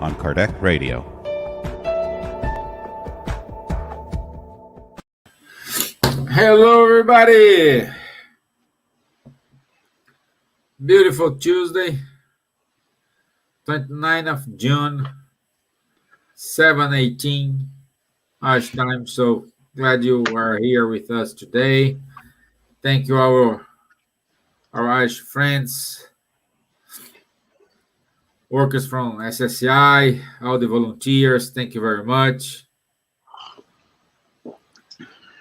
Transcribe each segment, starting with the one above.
on Kardec Radio. Hello, everybody. Beautiful Tuesday, 29th of June, 7:18 Irish time. So glad you are here with us today. Thank you, our Irish friends, workers from SSCI, all the volunteers. Thank you very much.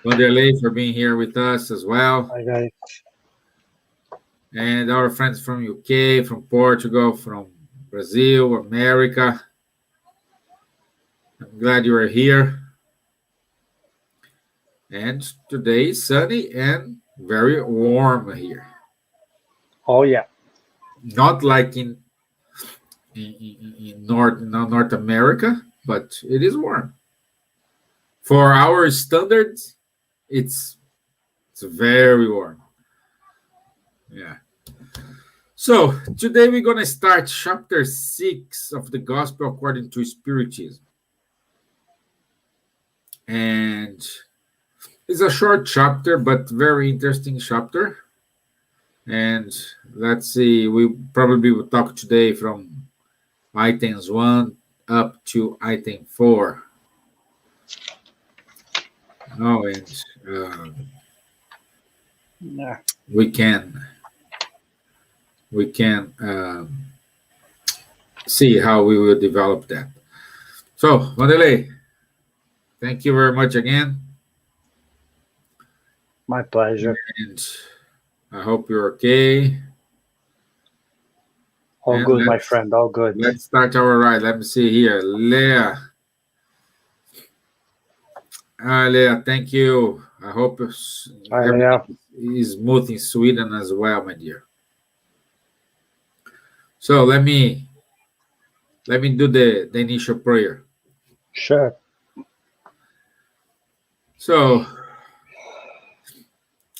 Wanderley for being here with us as well. Hi, guys. And our friends from UK, from Portugal, from Brazil, America. I'm glad you are here. And today is sunny and very warm here. Oh, yeah. Not like in North America, but it is warm. For our standards, it's very warm. Yeah. So today we're going to start chapter 6 of the Gospel according to Spiritism. And it's a short chapter, but very interesting chapter. And let's see, we probably will talk today from items 1 up to item 4. Oh, and Yeah. we can see how we will develop that. So, Wanderley, thank you very much again. My pleasure. And I hope you're okay. All And good, my friend. All good. Let's start our ride. Let me see here. Leah, thank you. I hope Hi, Leah. is smooth in Sweden as well, my dear. So let me do the initial prayer. Sure. So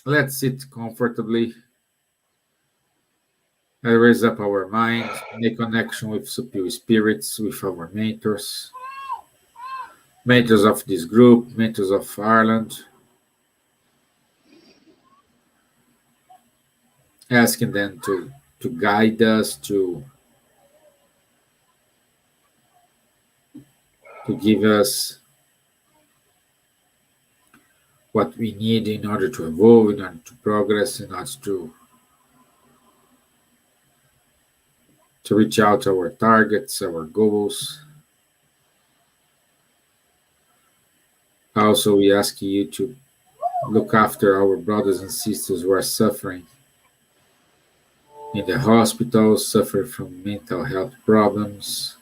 let's sit comfortably. Raise up our minds, make connection with superior spirits, with our mentors of this group, mentors of Ireland. Asking them to guide us, to give us what we need in order to evolve, in order to progress, in order to reach out to our targets, our goals. Also, we ask you to look after our brothers and sisters who are suffering in the hospitals, suffer from mental health problems,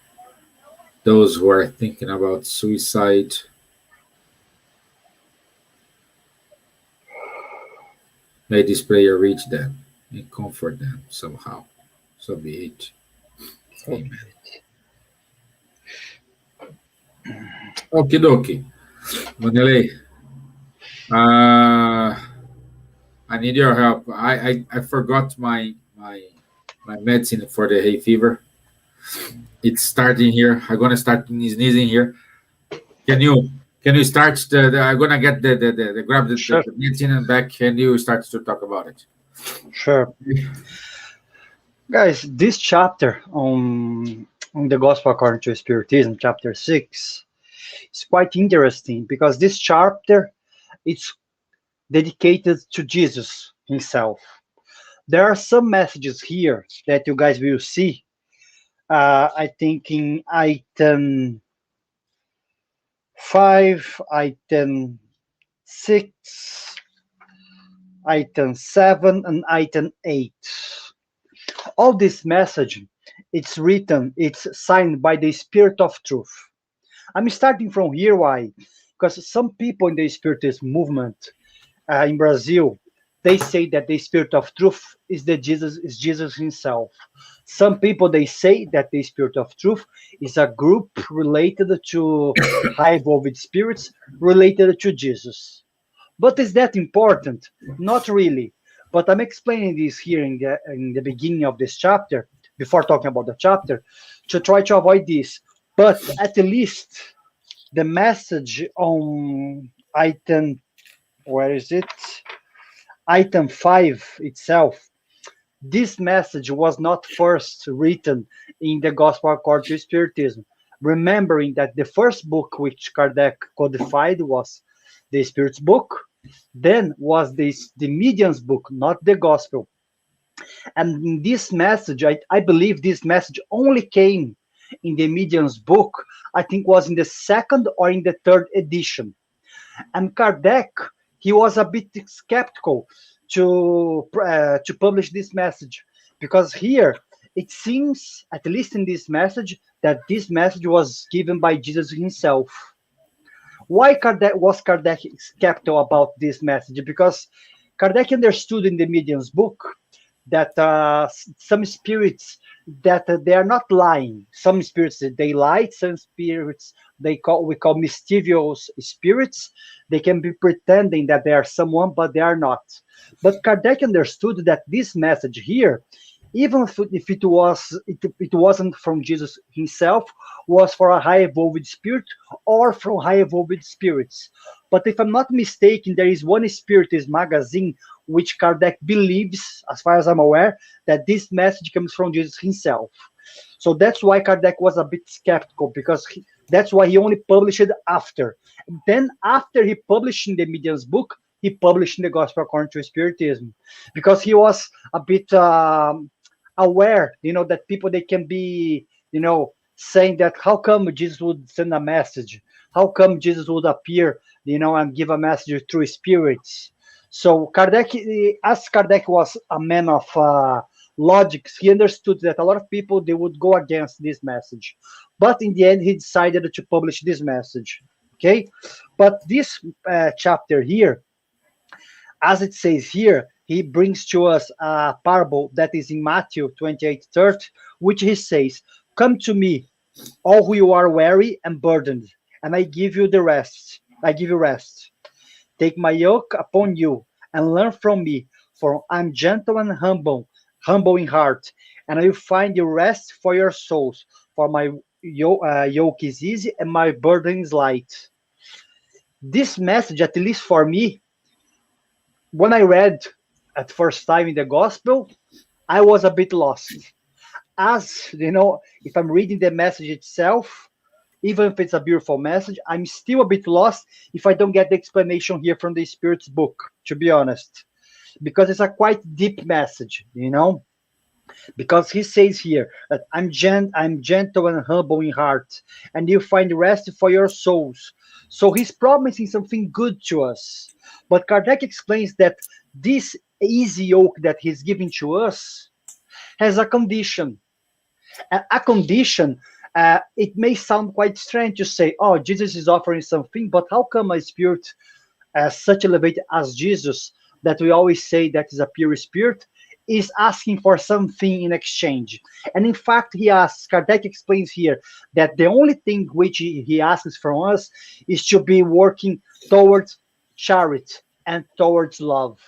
those who are thinking about suicide. May this prayer reach them and comfort them somehow. So be it. Amen. Okie dokie. Wanderley, I need your help. I forgot my medicine for the hay fever. It's starting here. I'm gonna start sneezing here. Can you start I'm gonna get the grab the, Sure. the medicine and back. Can you start to talk about it? Sure. Guys, this chapter on the Gospel according to Spiritism, chapter 6, is quite interesting because this chapter it's dedicated to Jesus himself. There are some messages here that you guys will see. I think in item 5, item 6, item 7, and item 8. All this message, it's written, it's signed by the Spirit of Truth. I'm starting from here. Why? Because some people in the Spiritist movement in Brazil, they say that the Spirit of Truth is Jesus himself. Some people, they say that the Spirit of Truth is a group related to high evolved spirits related to Jesus. But is that important? Not really. But I'm explaining this here in the beginning of this chapter, before talking about the chapter, to try to avoid this. But at least the message on item, where is it? Item 5 itself, this message was not first written in the Gospel according to Spiritism. Remembering that the first book which Kardec codified was the Spirit's book, then was the Medium's book, not the Gospel. And in this message, I believe this message only came in the Medium's book, I think was in the second or in the third edition. And Kardec, he was a bit skeptical to publish this message, because here it seems, at least in this message, that this message was given by Jesus himself. Why Kardec skeptical about this message? Because Kardec understood in the Medium's book that some spirits, that they are not lying. Some spirits they lie. Some spirits we call mischievous spirits. They can be pretending that they are someone, but they are not. But Kardec understood that this message here, even if it wasn't from Jesus himself, was for a high evolved spirit or from high evolved spirits. But if I'm not mistaken, there is one Spiritist magazine which Kardec believes, as far as I'm aware, that this message comes from Jesus himself. So that's why Kardec was a bit skeptical, because that's why he only published it after. Then after he published in the Medium's book, he published in the Gospel according to Spiritism, because he was a bit aware, that people, they can be, saying that how come Jesus would send a message? How come Jesus would appear, and give a message through spirits? So Kardec, as Kardec was a man of logic, he understood that a lot of people, they would go against this message. But in the end, he decided to publish this message. Okay? But this chapter here, as it says here, he brings to us a parable that is in Matthew 28:30, which he says, "Come to me, all who you are weary and burdened, and I give you the rest. I give you rest. Take my yoke upon you and learn from me, for I'm gentle and humble in heart, and I will find you rest for your souls. For my yoke is easy and my burden is light." This message, at least for me, when I read at first time in the Gospel, I was a bit lost. As if I'm reading the message itself, even if it's a beautiful message, I'm still a bit lost if I don't get the explanation here from the Spirit's book, to be honest, because it's a quite deep message, because he says here that I'm gentle and humble in heart, and you find rest for your souls. So he's promising something good to us. But Kardec explains that this easy yoke that he's giving to us has a condition. A condition, it may sound quite strange to say, oh, Jesus is offering something, but how come a spirit such elevated as Jesus, that we always say that is a pure spirit, is asking for something in exchange? And in fact, Kardec explains here that the only thing which he asks from us is to be working towards charity and towards love.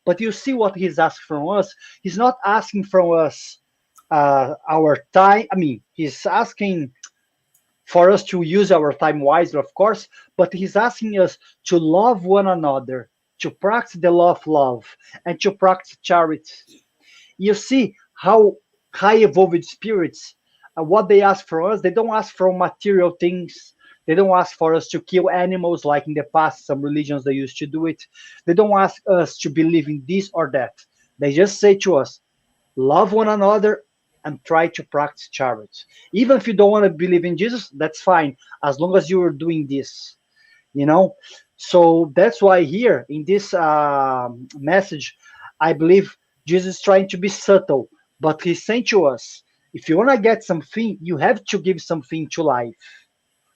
But you see what he's asking from us? He's not asking from us our time. I mean, he's asking for us to use our time wisely, of course, but he's asking us to love one another, to practice the law of love, and to practice charity. You see how high evolved spirits, what they ask for us, they don't ask for material things. They don't ask for us to kill animals like in the past, some religions, they used to do it. They don't ask us to believe in this or that. They just say to us, love one another and try to practice charity. Even if you don't want to believe in Jesus, that's fine, as long as you are doing this. So that's why here in this message, I believe Jesus is trying to be subtle, but he's saying to us, if you want to get something, you have to give something to life,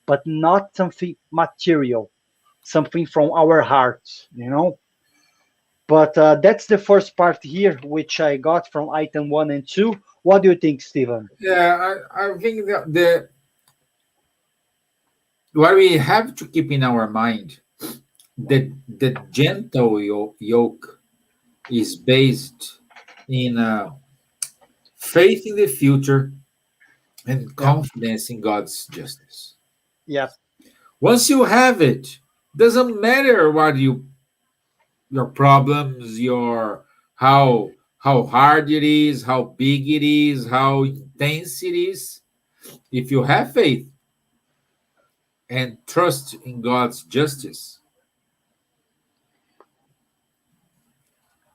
but not something material, something from our hearts, But that's the first part here, which I got from item 1 and 2. What do you think, Stevan? Yeah, I think that what we have to keep in our mind, the gentle yoke is based in faith in the future and Yeah. confidence in God's justice. Yeah. Once you have it, doesn't matter what your problems, your how hard it is, how big it is, how intense it is. If you have faith and trust in God's justice,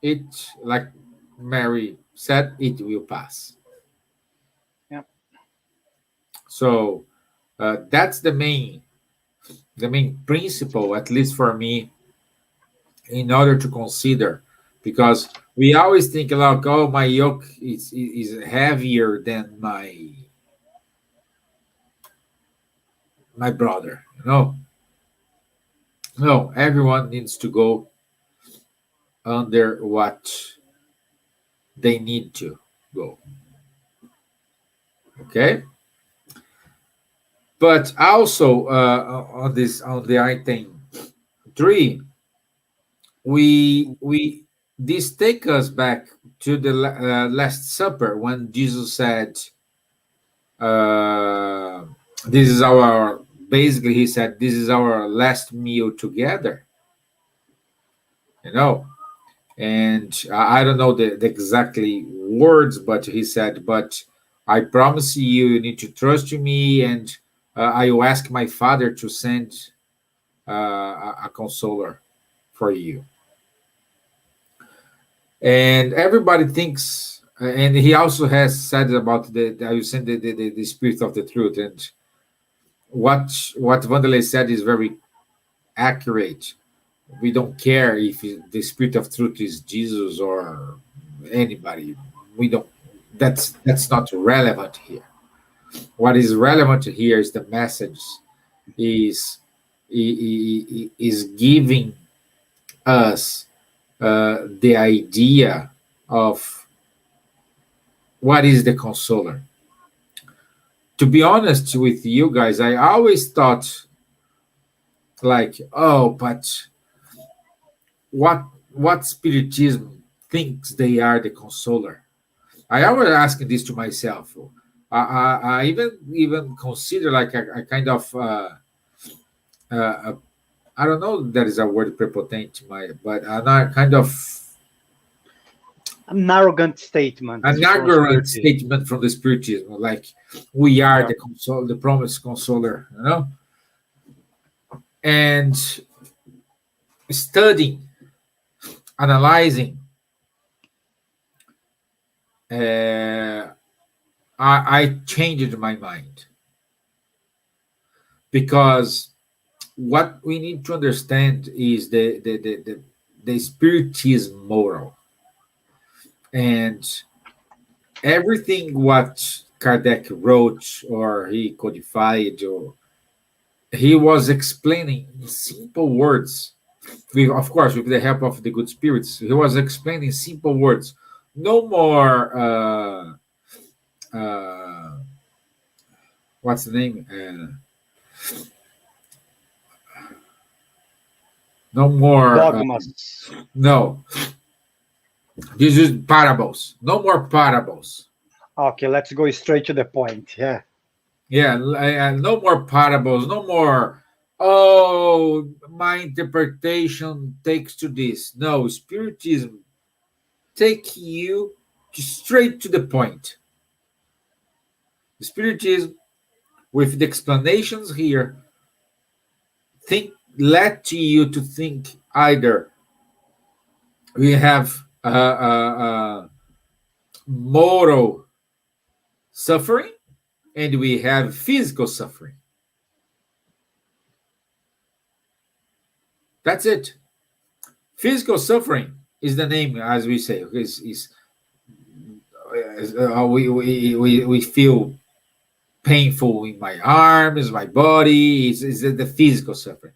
it, like Mary said, it will pass. Yeah. So that's the main principle, at least for me, in order to consider, because we always think like, oh, my yoke is heavier than my brother. No, everyone needs to go under what they need to go. Okay, but also on the item 3, we this take us back to the Last Supper, when Jesus said, uh, "This is our." Basically, he said, "This is our last meal together." You know, and I don't know the exactly words, but he said, "But I promise you, you need to trust in me, and I will ask my Father to send a consoler for you." And everybody thinks, and he also has said about I will send the Spirit of the Truth, and what Wanderley said is very accurate. We don't care if the Spirit of Truth is Jesus or anybody. We don't. That's not relevant here. What is relevant here is the message is is giving us the idea of what is the consoler. To be honest with you guys, I always thought like, oh, but what Spiritism thinks they are the consoler. I always ask this to myself. I even consider like a kind of uh, I don't know if that is a word prepotent, but a kind of An arrogant statement an from arrogant Spiritism. statement from the Spiritism, like we are Yeah. the the promised consoler, and studying, analyzing, uh, I changed my mind, because what we need to understand is the Spiritism moral, and everything what Kardec wrote or he codified, or he was explaining in simple words, with, of course, with the help of the good spirits. He was explaining simple words. No more. Uh, what's the name? No more. Dogmas. No, this is parables. No more parables. Okay, let's go straight to the point. Yeah. Yeah, no more parables. No more. Oh, my interpretation takes to this. No, Spiritism take you straight to the point. Spiritism, with the explanations here, think led to you to think either we have moral suffering and we have physical suffering. That's it. Physical suffering is the name, as we say, we feel painful in my arms, my body. Is the physical suffering,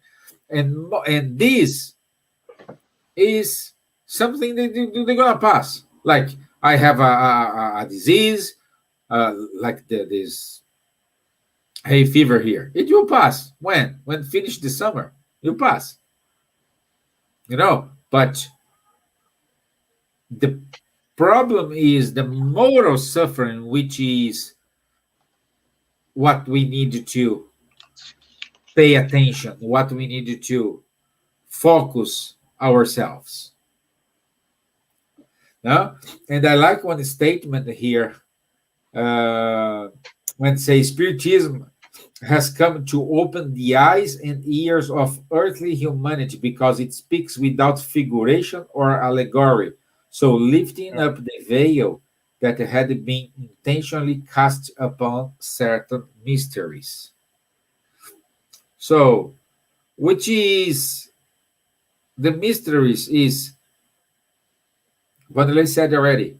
and this is something that they're gonna pass. Like I have a disease, like this hay fever here. It will pass. When finish the summer, it will pass. But the problem is the moral suffering, which is what we need to pay attention, what we need to focus ourselves. No? And I like one statement here when it says Spiritism has come to open the eyes and ears of earthly humanity because it speaks without figuration or allegory, so lifting up the veil that had been intentionally cast upon certain mysteries. So, which is the mysteries is what I said already: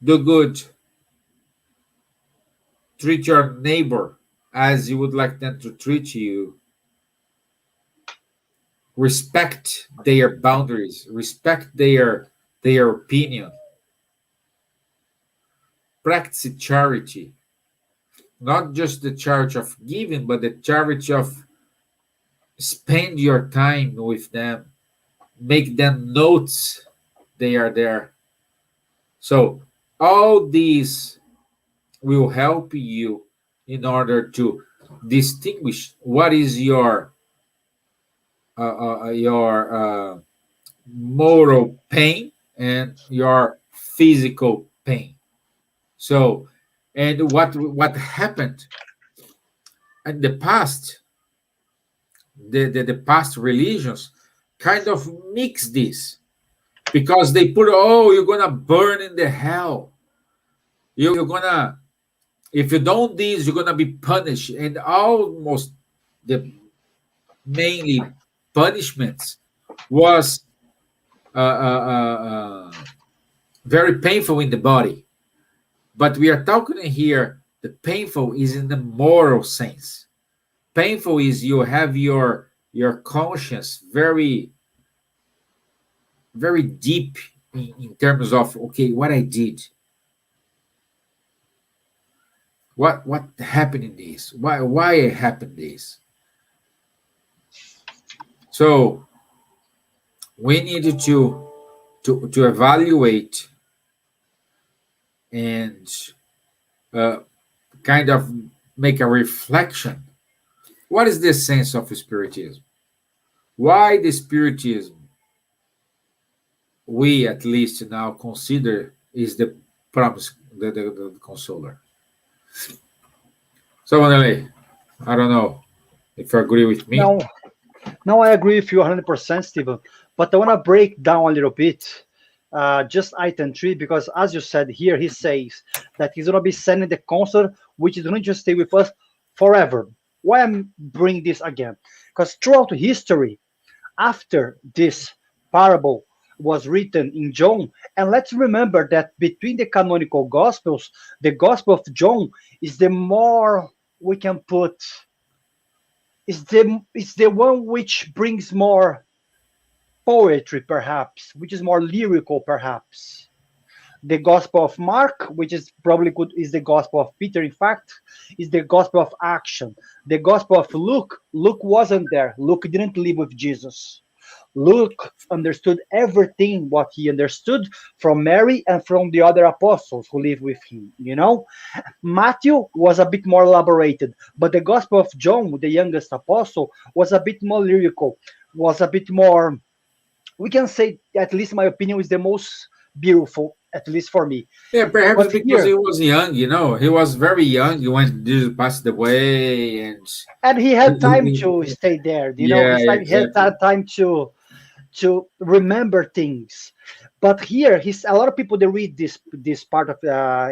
do good, treat your neighbor as you would like them to treat you, respect their boundaries, respect their opinion, practice charity, not just the charity of giving, but the charity of spend your time with them, make them notes they are there. So all these will help you in order to distinguish what is your moral pain and your physical pain. So, and what happened in the past, the past religions kind of mix this because they put, oh, you're gonna burn in the hell. You're gonna, if you don't this, you're gonna be punished, and almost the mainly punishments was very painful in the body. But we are talking here, the painful is in the moral sense. Painful is you have your conscience very, very deep in terms of, okay, what I did. What happened in this? Why happened this? So we needed to evaluate and kind of make a reflection. What is the sense of Spiritism? Why the Spiritism we at least now consider is the promise, the consoler. So, Wanderley, I don't know if you agree with me. No, I agree with you 100%, Steven. But I want to break down a little bit just item 3, because as you said here, he says that he's going to be sending the consoler, which is going to stay with us forever. Why I'm bringing this again? Because throughout history, after this parable was written in John, and let's remember that between the canonical Gospels, the Gospel of John is the more we can put, is the one which brings more poetry, perhaps, which is more lyrical, perhaps. The Gospel of Mark, which is probably good, is the Gospel of Peter, in fact, is the Gospel of action. The Gospel of Luke wasn't there. Luke didn't live with Jesus. Luke understood everything what he understood from Mary and from the other apostles who lived with him, Matthew was a bit more elaborated, but the Gospel of John, the youngest apostle, was a bit more lyrical, was a bit more, we can say, at least my opinion, is the most beautiful, at least for me. Yeah, perhaps But because here, he was young, he was very young when Jesus passed away, and he had time to stay there, yeah, he had exactly. time to remember things. But here, a lot of people, they read this part of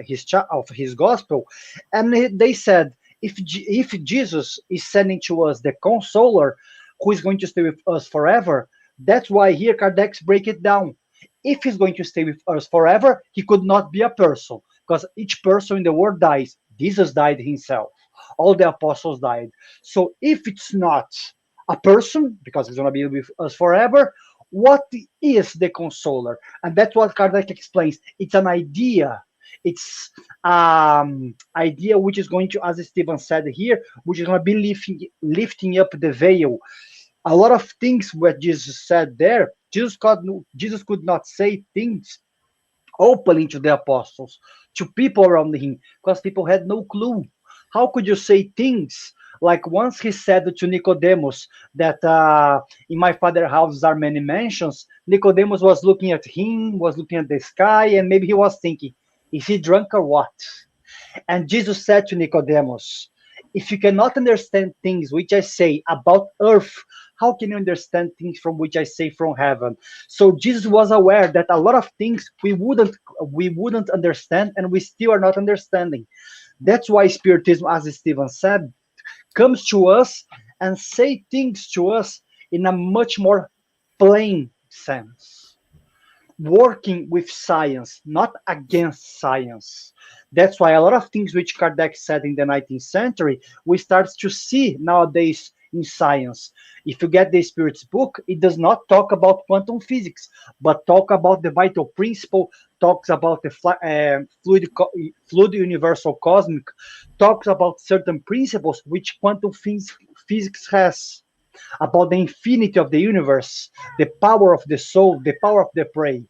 his gospel, and they said, if Jesus is sending to us the consoler, who is going to stay with us forever, that's why here Kardec break it down. If he's going to stay with us forever, he could not be a person, because each person in the world dies. Jesus died himself. All the apostles died. So if it's not a person, because he's going to be with us forever, what is the consoler? And that's what Kardec explains. It's an idea. It's idea which is going to, as Stevan said here, which is going to be lifting up the veil. A lot of things what Jesus said there, Jesus could not say things openly to the apostles. to people around him, because people had no clue. How could you say things like once he said to Nicodemus that in my father's house are many mansions? Nicodemus was looking at him, was looking at the sky, and maybe he was thinking, is he drunk or what? And Jesus said to Nicodemus, if you cannot understand things which I say about earth, how can you understand things from which I say from heaven? So Jesus was aware that a lot of things we wouldn't understand, and we still are not understanding. That's why Spiritism, as Stevan said, comes to us and say things to us in a much more plain sense, working with science, not against science. That's why a lot of things which Kardec said in the 19th century, we start to see nowadays in science. If you get the Spirit's book, it does not talk about quantum physics, but talk about the vital principle, talks about the fluid universal cosmic, talks about certain principles which quantum physics has, about the infinity of the universe, the power of the soul, the power of the prey,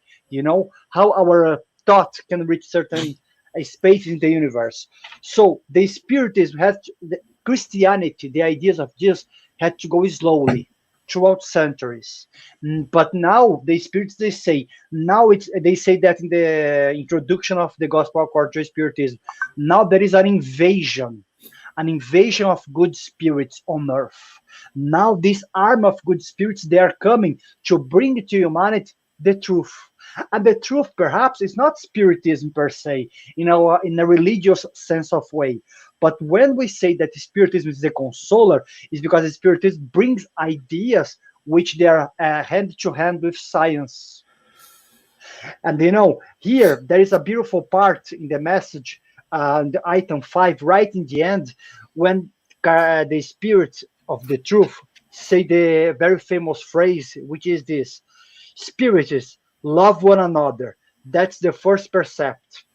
how our thought can reach certain space in the universe. So the Spiritism the Christianity, the ideas of Jesus had to go slowly throughout centuries. But now the spirits, they say that in the introduction of the Gospel according to Spiritism, now there is an invasion of good spirits on earth. Now this arm of good spirits, they are coming to bring to humanity the truth. And the truth perhaps is not Spiritism per se, in a religious sense of way. But when we say that Spiritism is the consoler, it's because Spiritism brings ideas which they are hand to hand with science. And here there is a beautiful part in the message, the item 5, right in the end, when the Spirit of the truth say the very famous phrase, which is this: Spiritists, love one another. That's the first precept.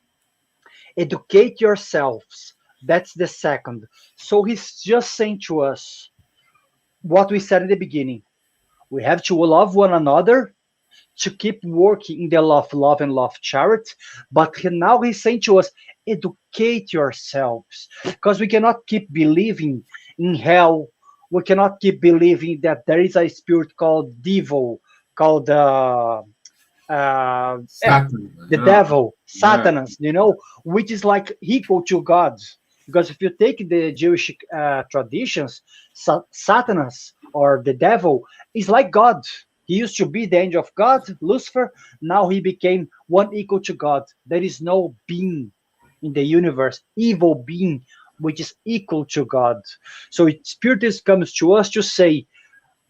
Educate yourselves. That's the second. So he's just saying to us what we said in the beginning. We have to love one another, to keep working in the love and love charity. But now he's saying to us, educate yourselves, because we cannot keep believing in hell. We cannot keep believing that there is a spirit called devil, called Satan. the devil, Satanas, which is like equal to God. Because if you take the Jewish traditions, Satanas, or the devil, is like God. He used to be the angel of God, Lucifer. Now he became one equal to God. There is no being in the universe, evil being, which is equal to God. So Spiritism comes to us to say,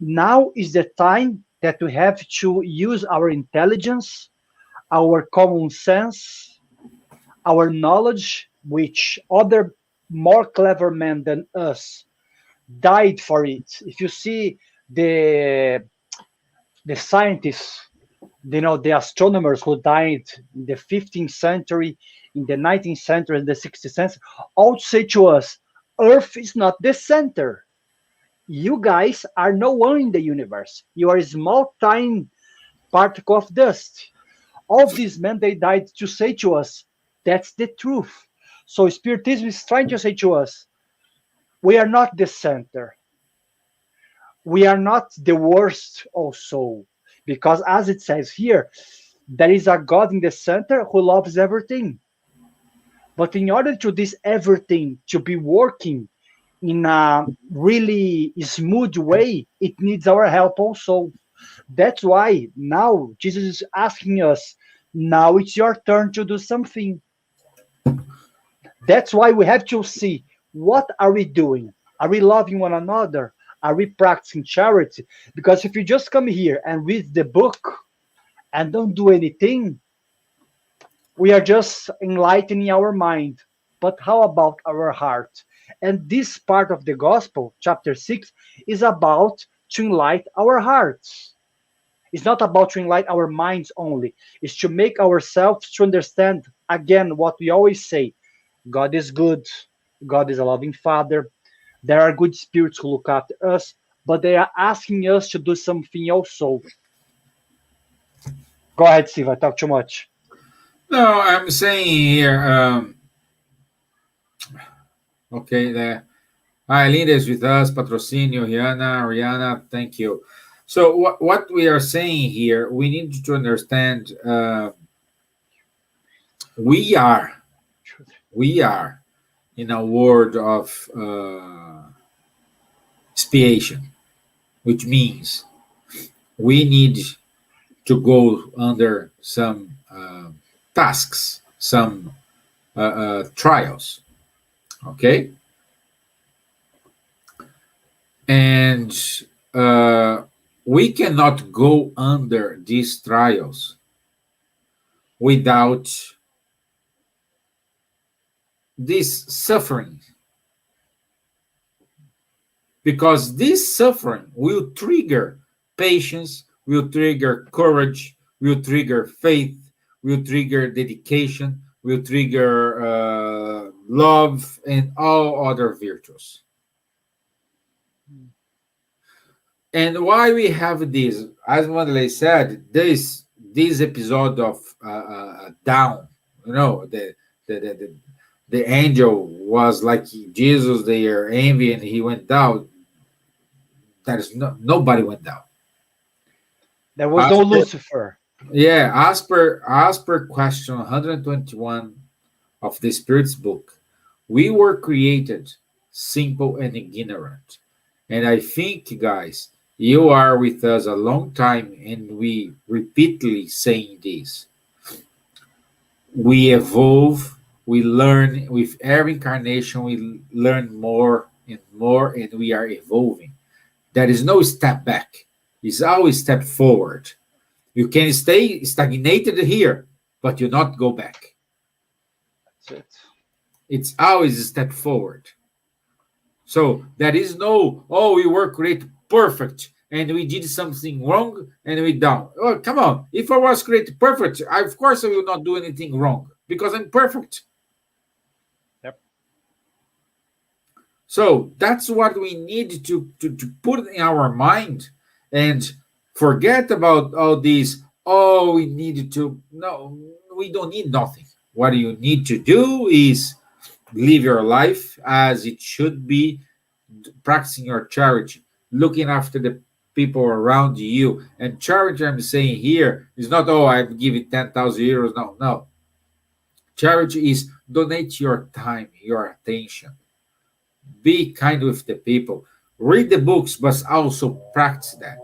now is the time that we have to use our intelligence, our common sense, our knowledge, which other more clever men than us died for it. If you see the scientists, the astronomers who died in the 15th century, in the 19th century, and the 16th century, all say to us, Earth is not the center. You guys are no one in the universe. You are a small, tiny particle of dust. All these men, they died to say to us, that's the truth. So Spiritism is trying to say to us, we are not the center. We are not the worst also. Because as it says here, there is a God in the center who loves everything. But in order to this everything to be working in a really smooth way, it needs our help also. That's why now Jesus is asking us, now it's your turn to do something. That's why we have to see, what are we doing? Are we loving one another? Are we practicing charity? Because if you just come here and read the book and don't do anything, we are just enlightening our mind. But how about our heart? And this part of the gospel, chapter 6, is about to enlighten our hearts. It's not about to enlighten our minds only. It's to make ourselves to understand, again, what we always say. God is good. God is a loving Father. There are good spirits who look after us, but they are asking us to do something also. Go ahead, Steve. I talk too much. No, I'm saying here. Okay, hi, Linda is with us. Patrocinio, Rihanna, thank you. So what we are saying here, we need to understand. We are we are in a world of expiation, which means we need to go under some tasks, some trials. Okay, and uh, we cannot go under these trials without this suffering, because this suffering will trigger patience, will trigger courage, will trigger faith, will trigger dedication, will trigger love, and all other virtues. And why we have this, as Wanderley said, this episode of down, you know, the angel was like Jesus, their envy, and he went down. That is nobody went down. There was As no per, Lucifer. yeah, as per question 121 of the Spirit's book, we were created simple and ignorant. And I think, guys, you are with us a long time, and we repeatedly saying this. We evolve, we learn with every incarnation, we learn more and more, and we are evolving. There is no step back. It's always step forward. You can stay stagnated here, but you not go back. That's it. It's always a step forward. So there is no, oh, we were created perfect and we did something wrong and we down. Oh, come on. If I was created perfect, of course I will not do anything wrong because I'm perfect. Yep. So that's what we need to put in our mind and forget about all these. Oh, we need to. No, we don't need nothing. What you need to do is live your life as it should be, practicing your charity, looking after the people around you. And charity, I'm saying here, is not, oh, I'm giving 10,000 euros. No, no. Charity is donate your time, your attention. Be kind with the people. Read the books, but also practice that.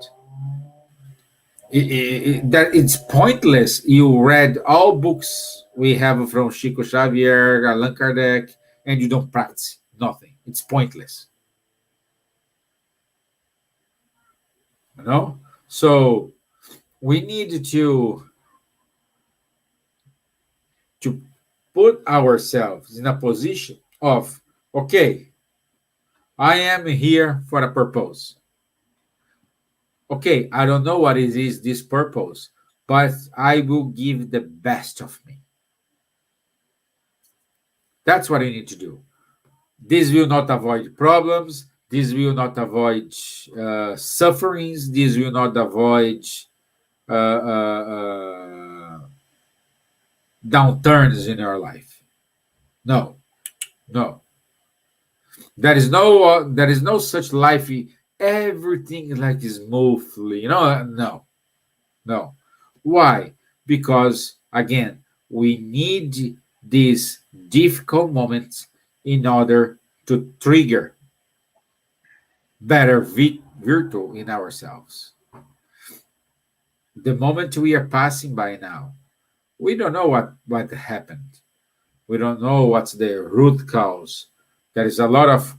That it's pointless. You read all books we have from Chico Xavier, Allan Kardec, and you don't practice nothing. It's pointless. You know. So we need to put ourselves in a position of, okay, I am here for a purpose. Okay, I don't know what it is this purpose, but I will give the best of me. That's what you need to do. This will not avoid problems. This will not avoid sufferings. This will not avoid uh, uh, uh, downturns in your life. No, no. There is no such life. Everything like smoothly. You know, no, no. Why? Because again, we need these difficult moments in order to trigger better virtue in ourselves. The moment we are passing by now, we don't know what happened. We don't know what's the root cause. There is a lot of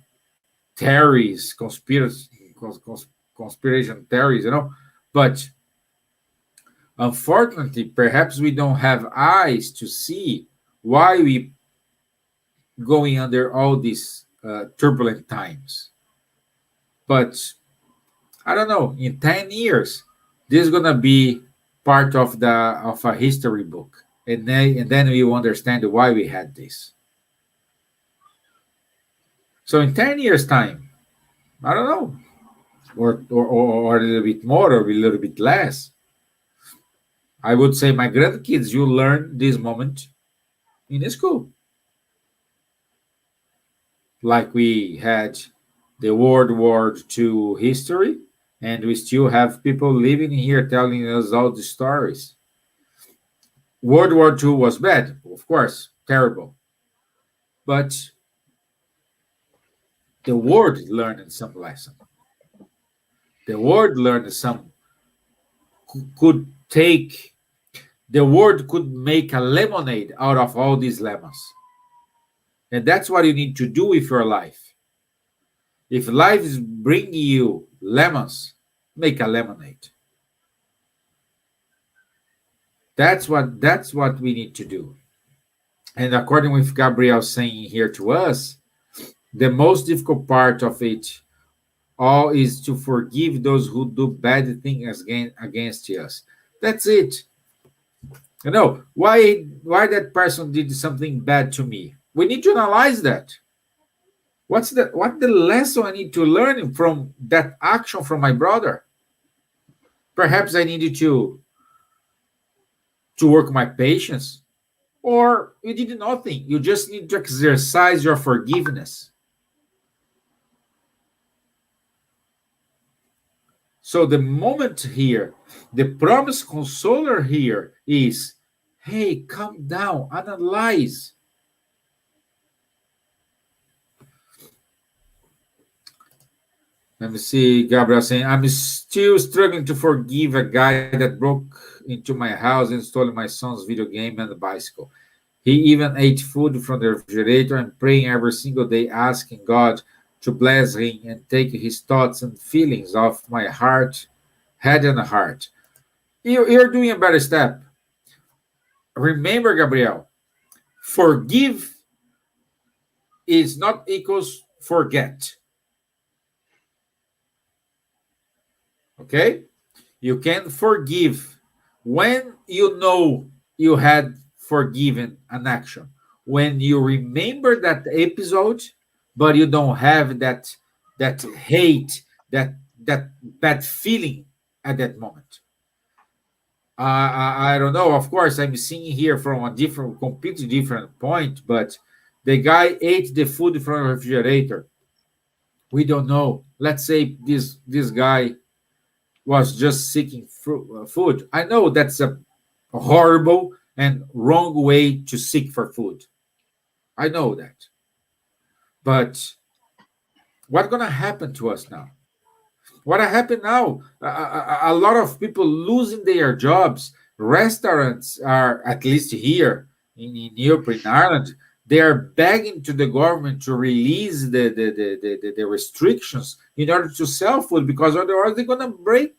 theories, conspiration theories, you know, but unfortunately, perhaps we don't have eyes to see why we going under all these turbulent times. But I don't know. In 10 years, this is gonna be part of a history book, and then we will understand why we had this. So in 10 years' time, I don't know, or a little bit more or a little bit less. I would say, my grandkids, you learn this moment in a school. Like we had the World War II history, and we still have people living here telling us all the stories. World War II was bad, of course, terrible. But the world learned some lesson. The world learned some, could take, the world could make a lemonade out of all these lemons. And that's what you need to do with your life. If life is bringing you lemons, make a lemonade. That's what we need to do. And according with Gabriel saying here to us, the most difficult part of it all is to forgive those who do bad things against us. That's it. You know, why that person did something bad to me? We need to analyze that. What the lesson I need to learn from that action from my brother? Perhaps I needed to work my patience, or you did nothing. You just need to exercise your forgiveness. So the moment here, the promise consoler here is, hey, calm down, analyze. Let me see, Gabriel saying, I'm still struggling to forgive a guy that broke into my house and stole my son's video game and a bicycle. He even ate food from the refrigerator and praying every single day, asking God to bless him and take his thoughts and feelings off my head and heart. You're doing a better step. Remember, Gabriel, forgive is not equals forget. Okay? You can forgive when you know you had forgiven an action. When you remember that episode, but you don't have that hate, that bad feeling at that moment. I don't know. Of course, I'm seeing here from a completely different point, but the guy ate the food from the refrigerator. We don't know. Let's say this guy was just seeking food. I know that's a horrible and wrong way to seek for food. I know that. But what's going to happen to us now? What happened now? A lot of people losing their jobs. Restaurants are, at least here in Europe, in Ireland, they are begging to the government to release the restrictions in order to sell food, because otherwise they're going to break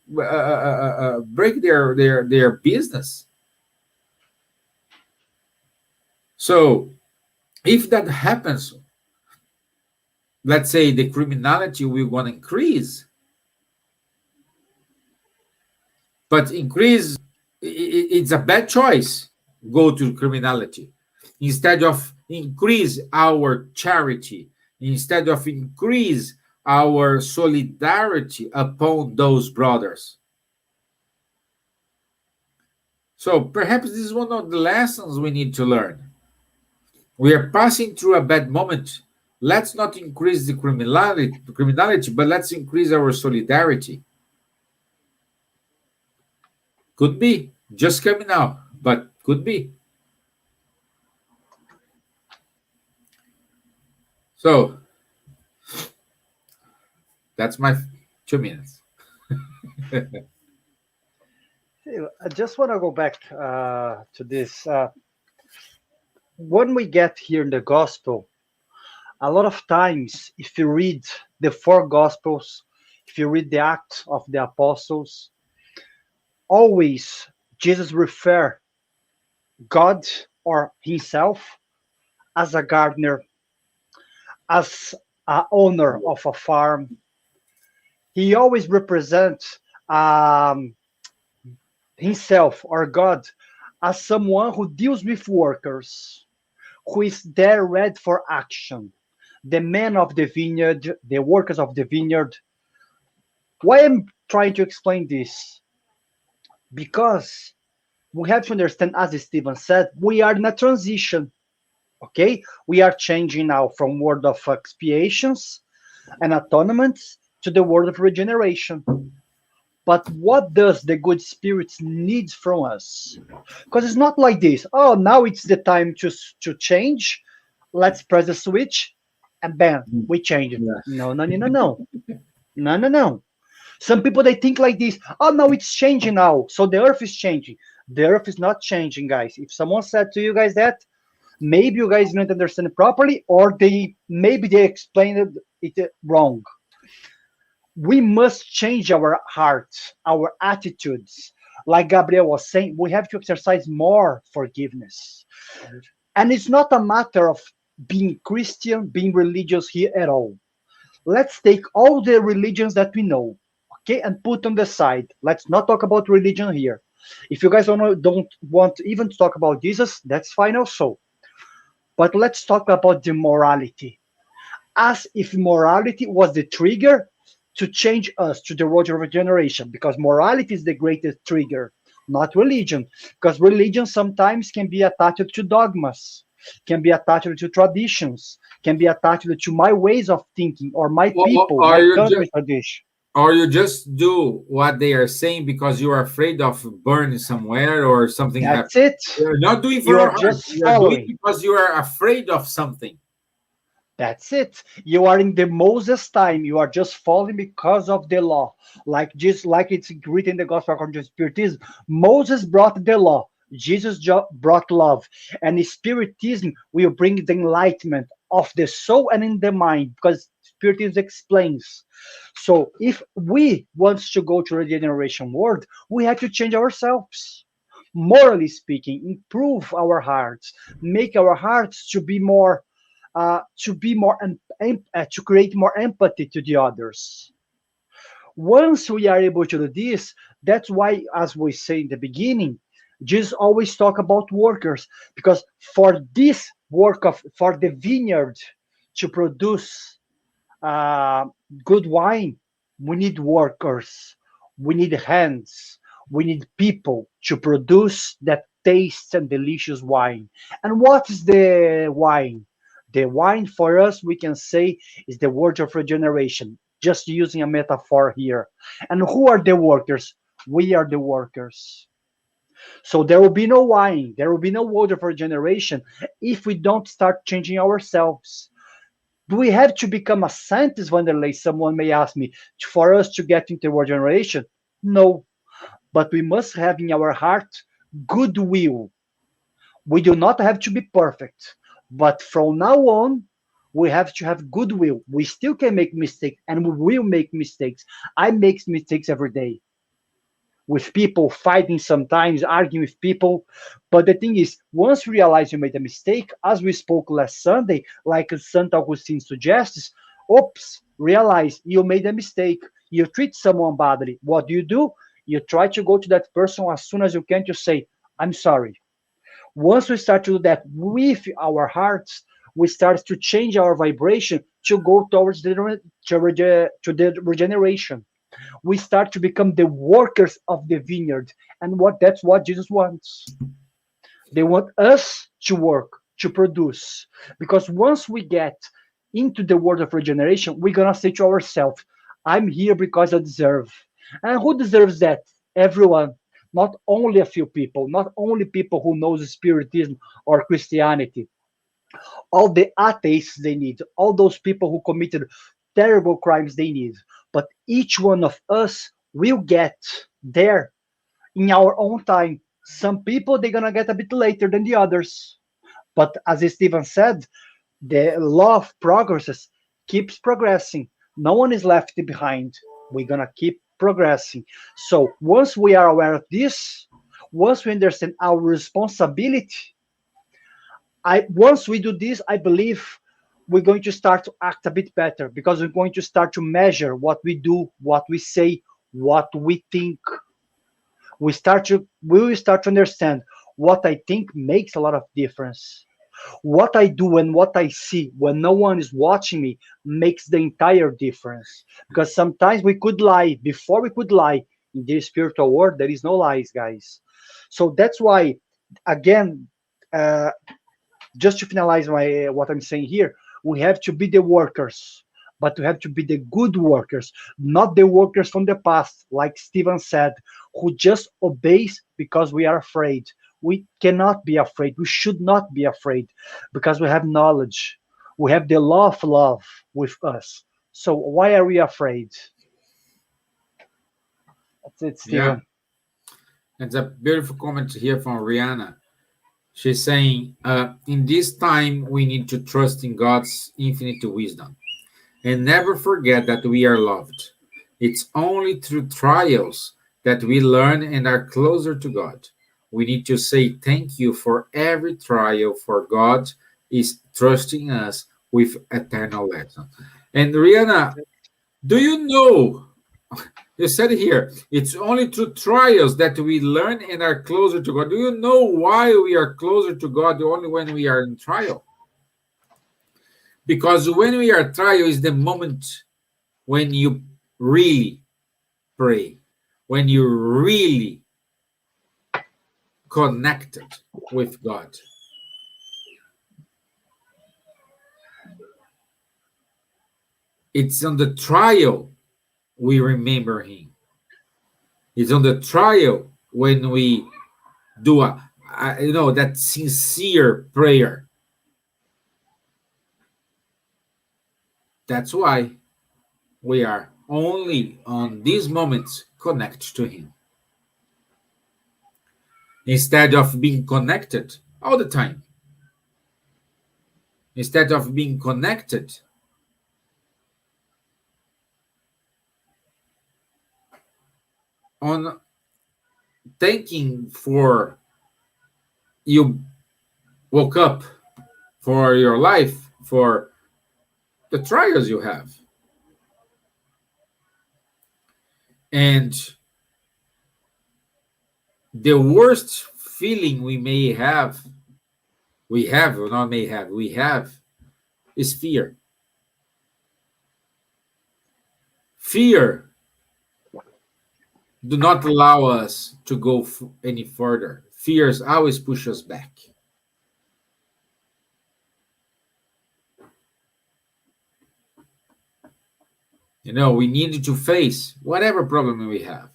their business. So if that happens, let's say the criminality will going to increase. But increase, it's a bad choice. Go to criminality instead of increase our charity, instead of increase our solidarity upon those brothers. So perhaps this is one of the lessons we need to learn. We are passing through a bad moment. Let's not increase the criminality, but let's increase our solidarity. Could be. Just coming out, but could be. So, that's my 2 minutes. I just want to go back to this. When we get here in the gospel, a lot of times, if you read the 4 gospels, if you read the Acts of the Apostles, always Jesus refer God or himself as a gardener, as an owner of a farm. He always represents himself or God as someone who deals with workers, who is there ready for action. The men of the vineyard, the workers of the vineyard. Why I'm trying to explain this? Because We have to understand, as Stevan said, we are in a transition. Okay, we are changing now from world of expiations and atonements to the world of regeneration. But what does the good spirits need from us? Because it's not like this. Oh, now it's the time to change. Let's press the switch, and bam, we change it. Yes. No, no, no, no, no, no, no, no. Some people they think like this. Oh, no, it's changing now. So the earth is changing. The earth is not changing, guys. If someone said to you guys that, maybe you guys didn't understand it properly, or they explained it wrong. We must change our hearts, our attitudes. Like Gabriel was saying, we have to exercise more forgiveness. And it's not a matter of being Christian, being religious here at all. Let's take all the religions that we know, okay, and put on the side. Let's not talk about religion here. If you guys don't want even to talk about Jesus, that's fine also. But let's talk about the morality. As if morality was the trigger to change us to the road of regeneration, because morality is the greatest trigger, not religion. Because religion sometimes can be attached to dogmas, can be attached to traditions, can be attached to my ways of thinking or my people, Or my you just, country's tradition. or you just do what they are saying because you are afraid of burning somewhere or something happen. That's it. You're not doing for You are your heart. just You're doing following. because you are afraid of something. That's it. You are in the Moses time. You are just following because of the law. Like it's written in the Gospel according to Spiritism. Moses brought the law. Jesus brought love. And Spiritism will bring the enlightenment of the soul and in the mind, because Spiritism explains. So if we want to go to regeneration world, we have to change ourselves. Morally speaking, improve our hearts, make our hearts to be more to create more empathy to the others. Once we are able to do this, that's why, as we say in the beginning, Jesus always talk about workers, because for this work of for the vineyard to produce uh, good wine, we need workers, we need hands, we need people to produce that taste and delicious wine. And what is the wine? The wine for us, we can say, is the word of regeneration, just using a metaphor here. And who are the workers? We are the workers. So there will be no wine, there will be no word of regeneration if we don't start changing ourselves. Do we have to become a scientist, Wanderley? Someone may ask me, for us to get into world generation? No, but we must have in our heart goodwill. We do not have to be perfect, but from now on, we have to have goodwill. We still can make mistakes, and we will make mistakes. I make mistakes every day with people, fighting sometimes, arguing with people. But the thing is, once you realize you made a mistake, as we spoke last Sunday, like St. Augustine suggests, oops, realize you made a mistake. You treat someone badly. What do? You try to go to that person as soon as you can to say, I'm sorry. Once we start to do that with our hearts, we start to change our vibration to go towards the regeneration. We start to become the workers of the vineyard, and that's what Jesus wants. They want us to work, to produce, because once we get into the world of regeneration, we're gonna say to ourselves, I'm here because I deserve. And who deserves that? Everyone. Not only a few people, not only people who knows Spiritism or Christianity. All the atheists they need, all those people who committed terrible crimes they need. But each one of us will get there in our own time. Some people they're gonna get a bit later than the others. But as Stevan said, the law of progresses keeps progressing. No one is left behind. We're gonna keep progressing. So once we are aware of this, once we understand our responsibility, once we do this, I believe we're going to start to act a bit better, because we're going to start to measure what we do, what we say, what we think. We will start to understand what I think makes a lot of difference. What I do and what I see when no one is watching me makes the entire difference. Because sometimes we could lie. Before we could lie, in the spiritual world, there is no lies, guys. So that's why, again, uh, just to finalize my what I'm saying here, we have to be the workers, but we have to be the good workers, not the workers from the past, like Stevan said, who just obeys because we are afraid. We cannot be afraid. We should not be afraid because we have knowledge. We have the law of love with us. So why are we afraid? That's it, Yeah. Stevan. It's a beautiful comment here from Rihanna. She's saying, in this time, we need to trust in God's infinite wisdom and never forget that we are loved. It's only through trials that we learn and are closer to God. We need to say thank you for every trial, for God is trusting us with eternal lesson. And Rihanna, do you know? You said here, it's only through trials that we learn and are closer to God. Do you know why we are closer to God only when we are in trial? Because when we are trial is the moment when you really pray, when you really connected with God. It's on the trial we remember Him. It's on the trial when we do that sincere prayer. That's why we are only on these moments connect to Him. Instead of being connected all the time, instead of being connected on thanking for you woke up, for your life, for the trials you have. And the worst feeling we have, or not may have, we have, is fear. Fear do not allow us to go any further. Fears always push us back. We need to face whatever problem we have.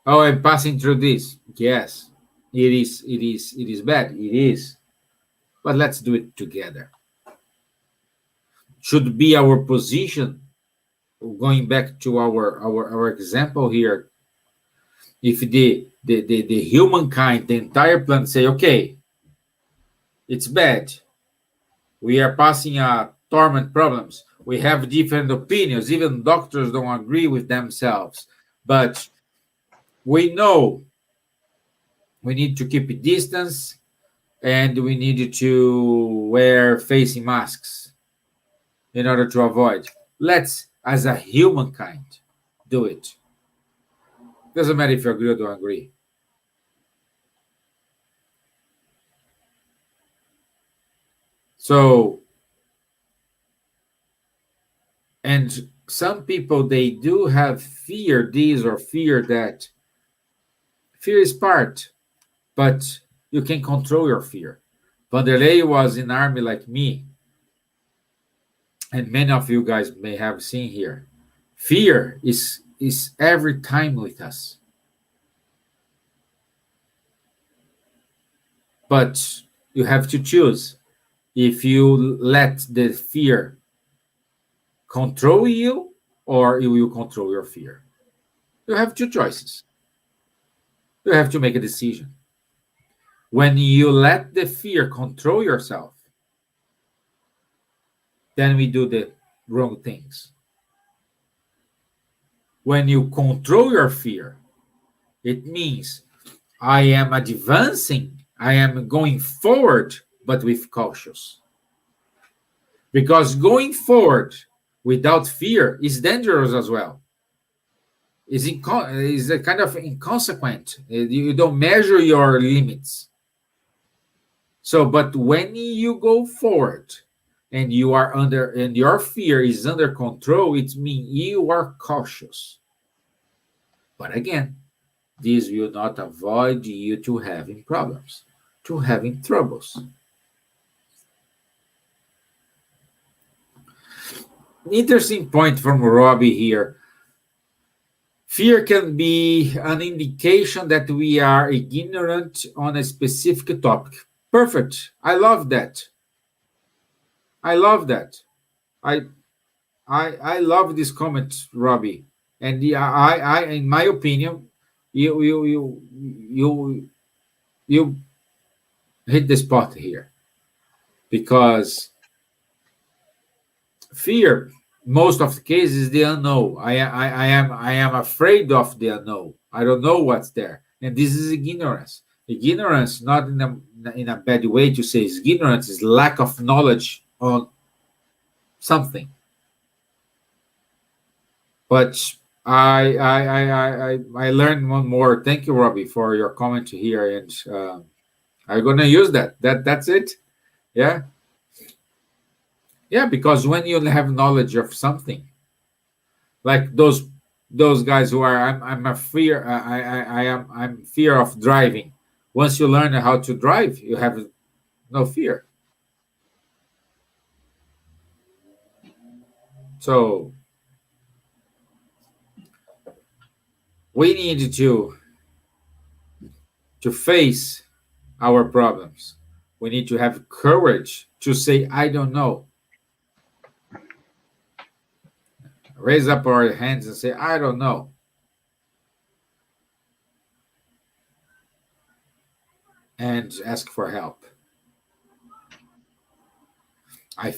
Oh, I'm passing through this. Yes, it is bad. It is. But let's do it together. Should be our position. Going back to our example here, if the humankind, the entire planet say, okay, it's bad. We are passing torment problems. We have different opinions. Even doctors don't agree with themselves. But we know we need to keep a distance and we need to wear facing masks in order to avoid. Let's, as a humankind, do it. Doesn't matter if you agree or don't agree. So, and some people, they do have fear this or fear that. Fear is part, but you can control your fear. Wanderley was in army like me, and many of you guys may have seen here. Fear is every time with us. But you have to choose if you let the fear control you or you will control your fear. You have two choices. You have to make a decision. When you let the fear control yourself, then we do the wrong things. When you control your fear, it means I am advancing, I am going forward, but with cautious. Because going forward without fear is dangerous as well. Is a kind of inconsequent. You don't measure your limits. So, but when you go forward and you are and your fear is under control, it means you are cautious. But again, This will not avoid you to having problems, to having troubles. Interesting point from Robbie here. Fear can be an indication that we are ignorant on a specific topic. Perfect. I love that. I love that. I I love this comment, Robbie. And in my opinion, you you you you you hit the spot here because fear, most of the cases, is the unknown. I am afraid of the unknown. I don't know what's there, and this is ignorance. Ignorance, not in a bad way to say, is ignorance is lack of knowledge on something. But I learned one more. Thank you, Robbie, for your comment here, and I'm gonna use that. That's it. Yeah, yeah. Because when you have knowledge of something, like those guys who are, I'm a fear. I'm fear of driving. Once you learn how to drive, you have no fear. So we need to face our problems. We need to have courage to say, I don't know. Raise up our hands and say, I don't know. And ask for help. I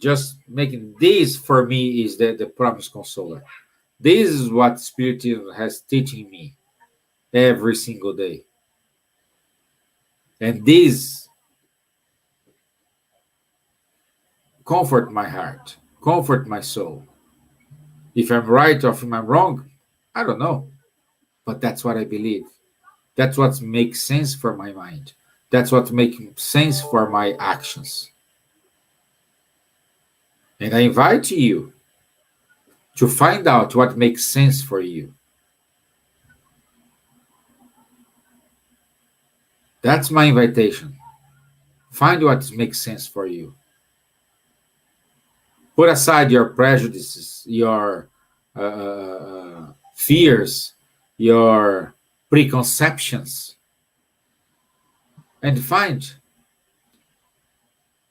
just making this for me is the promise consoler. This is what Spiritism has teaching me every single day. And this comfort my heart, comfort my soul. If I'm right or if I'm wrong, I don't know. But that's what I believe. That's what makes sense for my mind. That's what makes sense for my actions. And I invite you to find out what makes sense for you. That's my invitation. Find what makes sense for you. Put aside your prejudices, your fears, your preconceptions, and find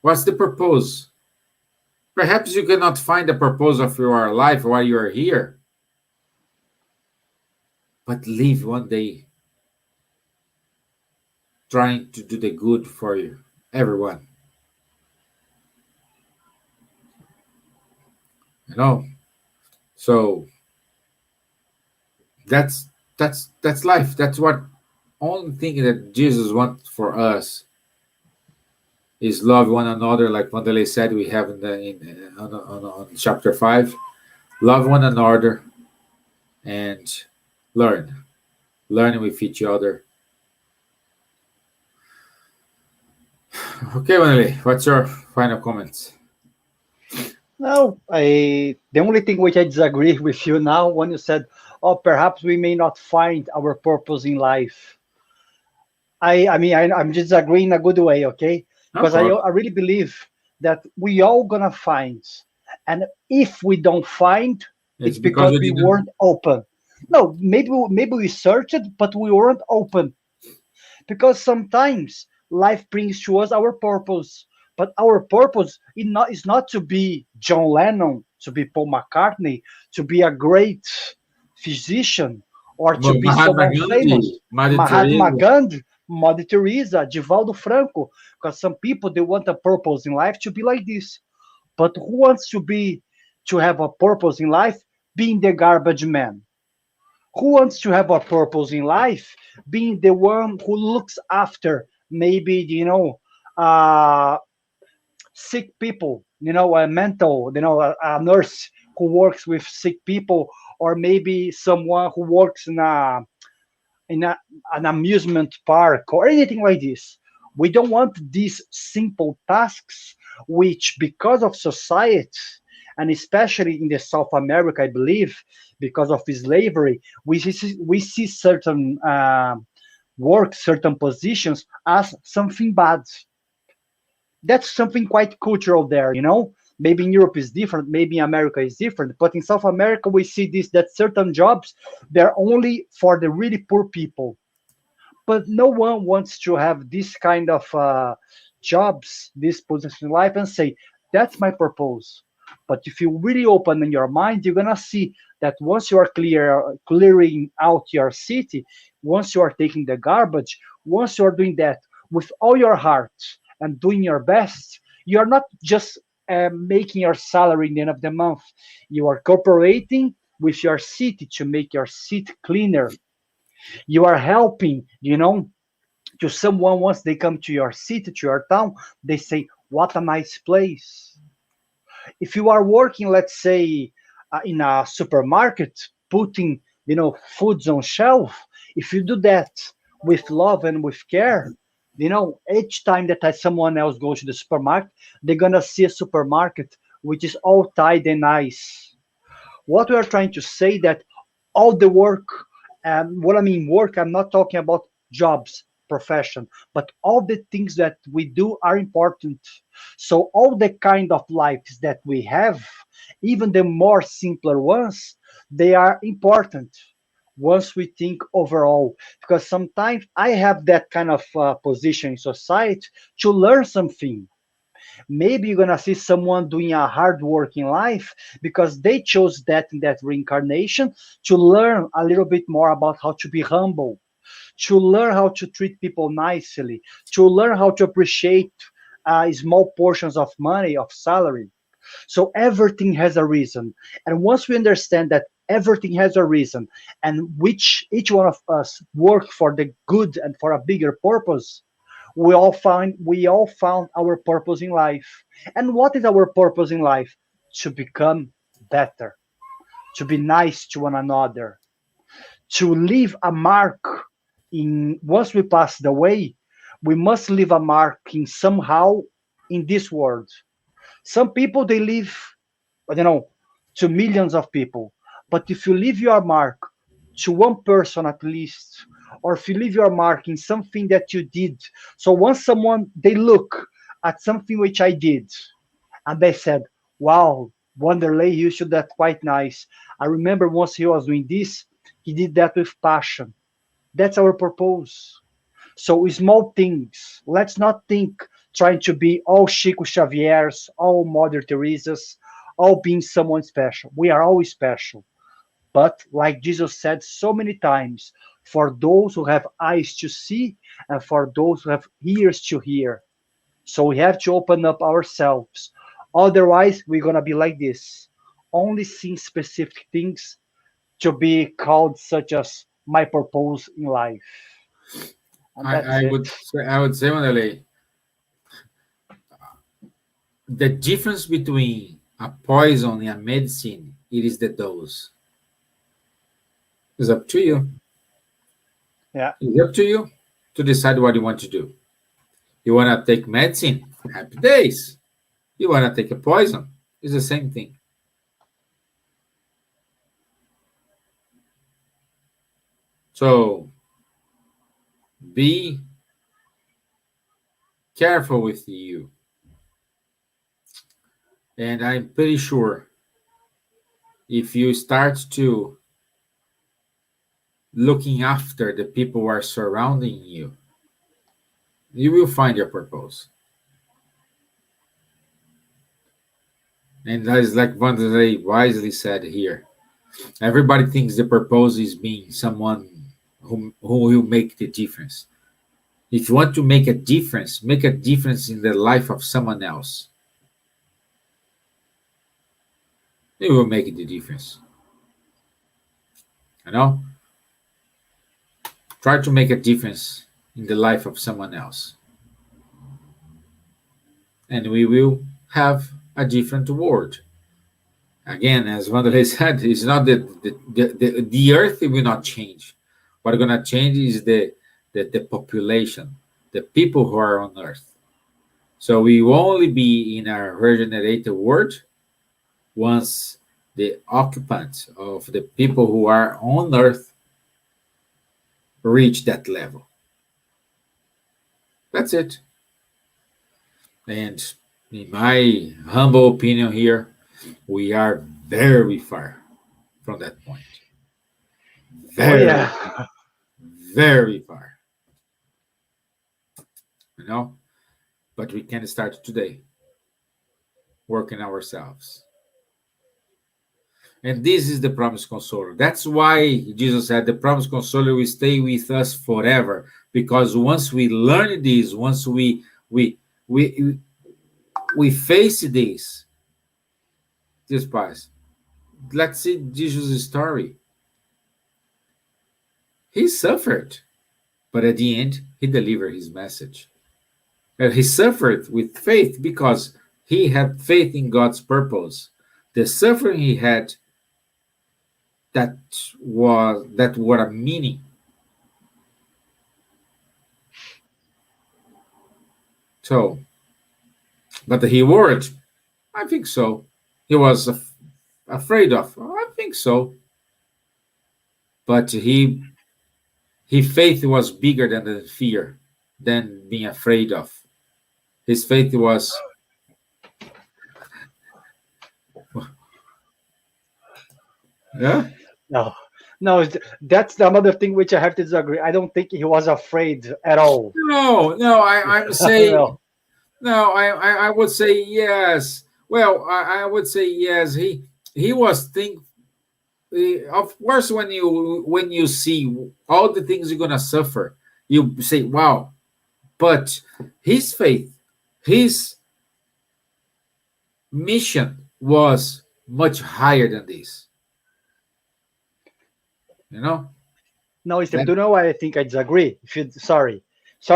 what's the purpose. Perhaps you cannot find the purpose of your life while you are here, but live one day trying to do the good for you, everyone. You know, so that's life. That's what only thing that Jesus wants for us is love one another, like Wanderley said. We have on chapter 5, love one another and learn with each other. Okay, Wanderley, what's your final comments? No, the only thing which I disagree with you now when you said, "Oh, perhaps we may not find our purpose in life." I'm disagreeing in a good way, okay? Because I really believe that we all gonna find, and if we don't find, it's because we weren't open. No, maybe we searched, but we weren't open. Because sometimes life brings to us our purpose, but our purpose is not to be John Lennon, to be Paul McCartney, to be a great physician, or to be someone famous. Mahatma Gandhi, Mother Teresa, Divaldo Franco. Because some people, they want a purpose in life to be like this. But who wants to have a purpose in life being the garbage man? Who wants to have a purpose in life being the one who looks after maybe sick people, a mental, a nurse who works with sick people, or maybe someone who works in an amusement park or anything like this. We don't want these simple tasks which, because of society and especially in the South America, I believe, because of slavery, we see certain work, certain positions as something bad. That's something quite cultural there, you know. Maybe in Europe is different, maybe in America is different, but in South America we see this, that certain jobs, they're only for the really poor people. But no one wants to have this kind of jobs, this position in life, and say that's my purpose. But if you really open in your mind, you're gonna see that once you are clearing out your city, once you are taking the garbage, once you are doing that with all your heart and doing your best, you are not just making your salary in the end of the month. You are cooperating with your city to make your city cleaner. You are helping, you know, to someone. Once they come to your city, to your town, they say, what a nice place. If you are working, let's say, in a supermarket, putting, you know, foods on shelf, if you do that with love and with care, you know, each time that someone else goes to the supermarket, they're gonna see a supermarket which is all tidy and nice. What we are trying to say that all the work, and what I mean work, I'm not talking about jobs, profession, but all the things that we do are important. So all the kind of lives that we have, even the more simpler ones, they are important once we think overall. Because sometimes I have that kind of position in society to learn something. Maybe you're gonna see someone doing a hard work in life because they chose that in that reincarnation to learn a little bit more about how to be humble, to learn how to treat people nicely, to learn how to appreciate small portions of money, of salary. So everything has a reason. And once we understand that everything has a reason, and which each one of us work for the good and for a bigger purpose, we all found our purpose in life. And what is our purpose in life? To become better, to be nice to one another, to leave a mark. In once we passed away, we must leave a mark in somehow in this world. Some people they live, I don't know, to millions of people. But if you leave your mark to one person at least, or if you leave your mark in something that you did, so once someone they look at something which I did, and they said, "Wow, Wanderley, you should that quite nice. I remember once he was doing this, he did that with passion." That's our purpose. So small things. Let's not think trying to be all Chico Xavier's, all Mother Teresa's, all being someone special. We are always special. But like Jesus said so many times, for those who have eyes to see and for those who have ears to hear. So we have to open up ourselves. Otherwise, we're gonna be like this, only seeing specific things to be called such as my purpose in life. And that's I it. would say, Wanderley, the difference between a poison and a medicine, it is the dose. It's up to you. Yeah. It's up to you to decide what you want to do. You want to take medicine? Happy days. You want to take a poison? It's the same thing. So be careful with you. And I'm pretty sure if you start to looking after the people who are surrounding you, you will find your purpose. And that is like Wanderley wisely said here. Everybody thinks the purpose is being someone who will make the difference. If you want to make a difference in the life of someone else. You will make the difference. You know? Try to make a difference in the life of someone else. And we will have a different world. Again, as Wanderley said, it's not that the earth will not change. What's going to change is the population, the people who are on earth. So we will only be in a regenerated world once the occupants of the people who are on earth reach that level. That's it. And in my humble opinion here, we are very far from that point. Oh Very, yeah. very far. You know? But we can start today working ourselves. And this is the promise consoler. That's why Jesus said the promise consoler will stay with us forever. Because once we learn this, once we we face this past. Let's see Jesus' story. He suffered, but at the end, he delivered his message. And he suffered with faith because he had faith in God's purpose. The suffering he had that that were a meaning. So, but the reward, I think so. He was afraid of. I think so. But his faith was bigger than the fear, than being afraid of. His faith was, yeah. No, no, that's another thing which I have to disagree. I don't think he was afraid at all. No, no. I'm saying No. no. I would say yes. Well, I would say yes. He was think. Of course, when you see all the things you're gonna suffer, you say, "Wow!" But his faith, his mission was much higher than this. You know No, Steve, that. do you know why I think I disagree? If you sorry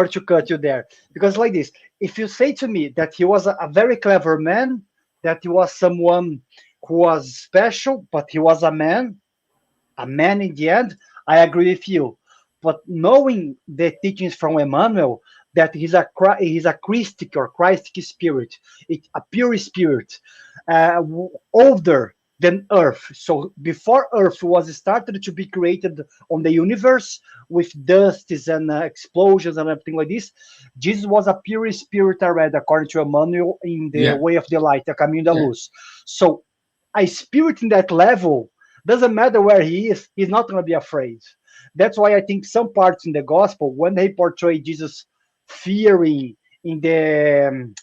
to cut you there. Because like this, if you say to me that he was a very clever man, that he was someone who was special, but he was a man in the end, I agree with you. But knowing the teachings from Emmanuel, that he's a Christic or Christic spirit, a pure spirit, older than Earth. So before Earth was started to be created on the universe with dusts and explosions and everything like this, Jesus was a pure spirit already, according to Emmanuel in the Yeah, way of the light, the Caminho da yeah, Luz. So a spirit in that level doesn't matter where he is, he's not going to be afraid. That's why I think some parts in the gospel, when they portray Jesus fearing in the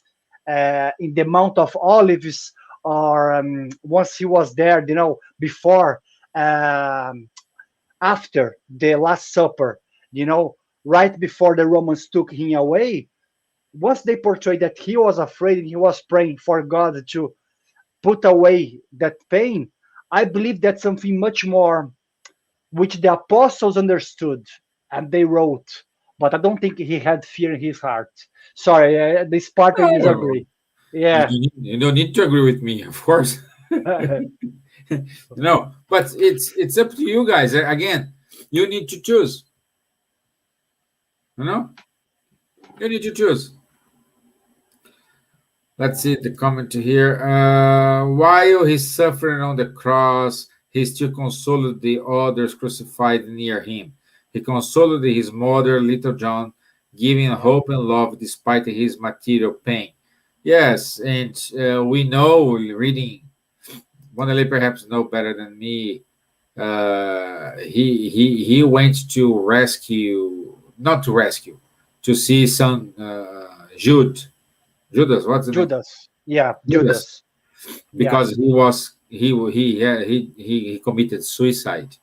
Mount of Olives, or once he was there, before, um, after the Last Supper, right before the Romans took him away, once they portray that he was afraid and he was praying for God to put away that pain, I believe that's something much more which the apostles understood and they wrote. But I don't think he had fear in his heart. Sorry, this part I no, disagree. Yeah. you don't need to agree with me, of course. No, but it's up to you guys. Again, you need to choose. You know, you need to choose. Let's see the comment here. While he's suffering on the cross, he still consoled the others crucified near him. He consoled his mother, little John, giving hope and love despite his material pain. Yes, and we know, reading, Wanderley perhaps know better than me. He went to rescue, not to rescue, to see son Judas. What's the name? Judas. Yeah, Judas, Judas. Yeah. because he committed suicide.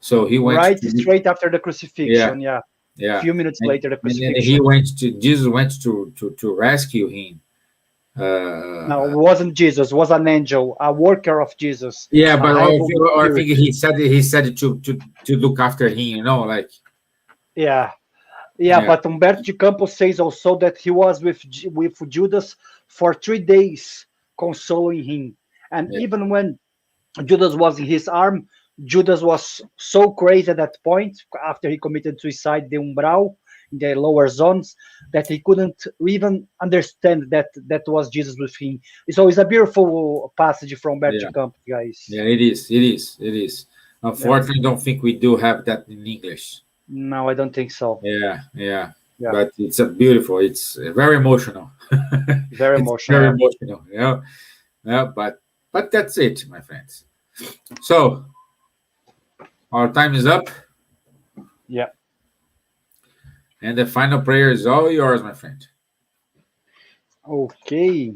So he went Right to, straight after the yeah, crucifixion. Yeah. yeah, Few minutes and, later, the and then he crucifixion. went to Jesus went to rescue him. No, it Uh, wasn't Jesus, it was an angel, a worker of Jesus, yeah, a but humble I spirit. think he said to look after him. Like, Yeah. Yeah, yeah, but Humberto de Campos says also that he was with Judas for 3 days, consoling him. And yeah, even when Judas was in his arm, Judas was so crazy at that point after he committed suicide, the umbral. in the lower zones, that he couldn't even understand that that was Jesus with him. It's always a beautiful passage from Bert Yeah, Camp, guys. yeah, it is. It is. It is. Yeah. Unfortunately, don't think we do have that in English. No, I don't think so. Yeah, yeah. Yeah, But it's a beautiful. It's very emotional. very It's emotional. very Yeah. emotional. Yeah, yeah. But that's it, my friends. So our time is up, Yeah. and the final prayer is all yours, my friend. Okay.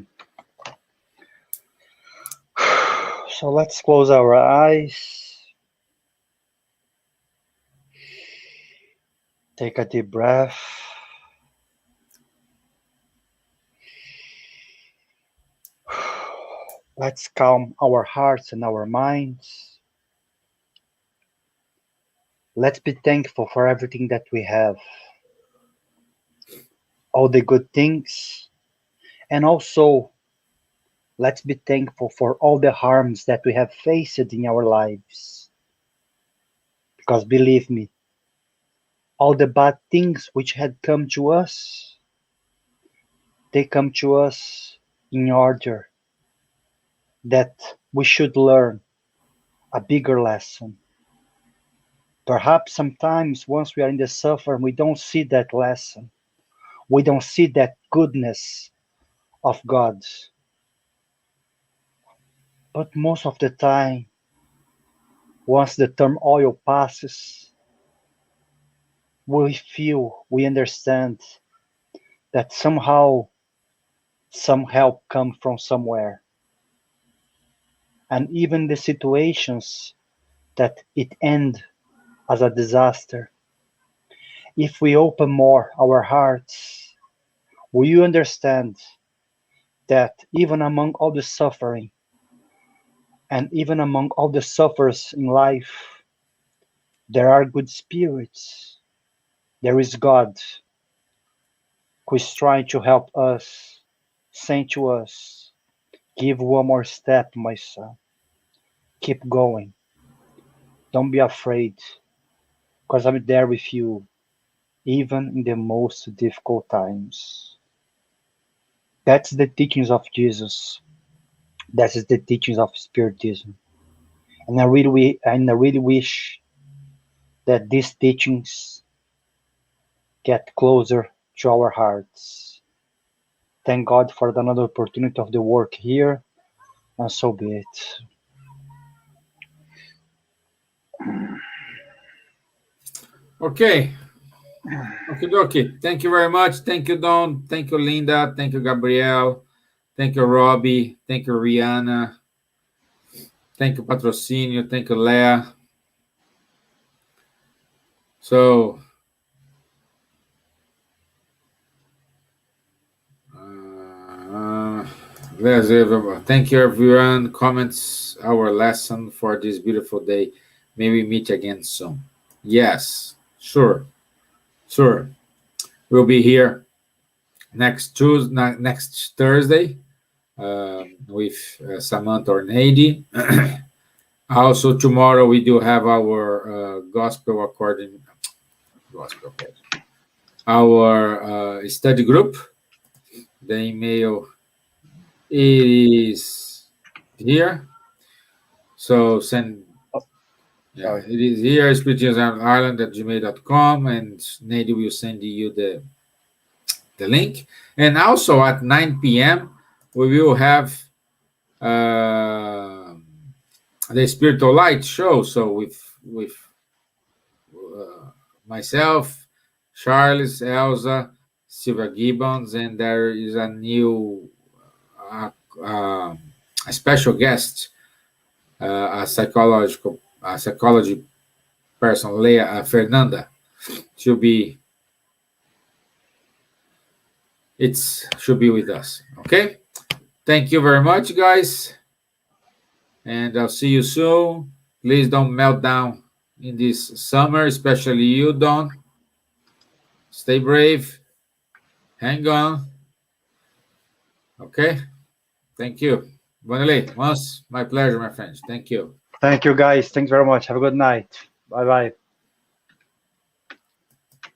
So let's close our eyes. Take a deep breath. Let's calm our hearts and our minds. Let's be thankful for everything that we have, all the good things, and also let's be thankful for all the harms that we have faced in our lives. Because believe me, all the bad things which had come to us, they come to us in order that we should learn a bigger lesson. Perhaps sometimes once we are in the suffering, we don't see that lesson. We don't see that goodness of God. But most of the time, once the turmoil passes, we feel, we understand that somehow some help comes from somewhere. And even the situations that it end as a disaster, if we open more our hearts, we understand that even among all the suffering and even among all the sufferers in life, there are good spirits. There is God who is trying to help us, saying to us, give one more step, my son. Keep going. Don't be afraid, because I'm there with you, even in the most difficult times. That's the teachings of Jesus. That is the teachings of Spiritism. And I really wish that these teachings get closer to our hearts. Thank God for another opportunity of the work here, and so be it. Okay. Okay, dokie. Thank you very much. Thank you, Don. Thank you, Linda. Thank you, Gabriel. Thank you, Robbie. Thank you, Rihanna. Thank you, Patrocinio. Thank you, Leah. So, thank you, everyone. Comments our lesson for this beautiful day. May we meet again soon. Yes, sure, sure. We'll be here next Tuesday, next Thursday, with Samantha or Nady. Also, tomorrow we do have our gospel according our study group. The email is here. So send. Yeah, Sorry. it is here, spiritism@gmail.com, and Nady will send you the link. And also at 9 p.m. we will have the Spiritual Light show. So with myself, Charles, Elsa, Silva Gibbons, and there is a new uh, uh, a special guest, a psychology person, Leah Fernanda. She'll be should be with us. Okay. Thank you very much, guys, and I'll see you soon. Please don't melt down in this summer, especially you, Don. Stay brave. Hang on. Okay. Thank you. Wanderley, once my pleasure, my friends. Thank you. Thank you, guys. Thanks very much. Have a good night. Bye bye.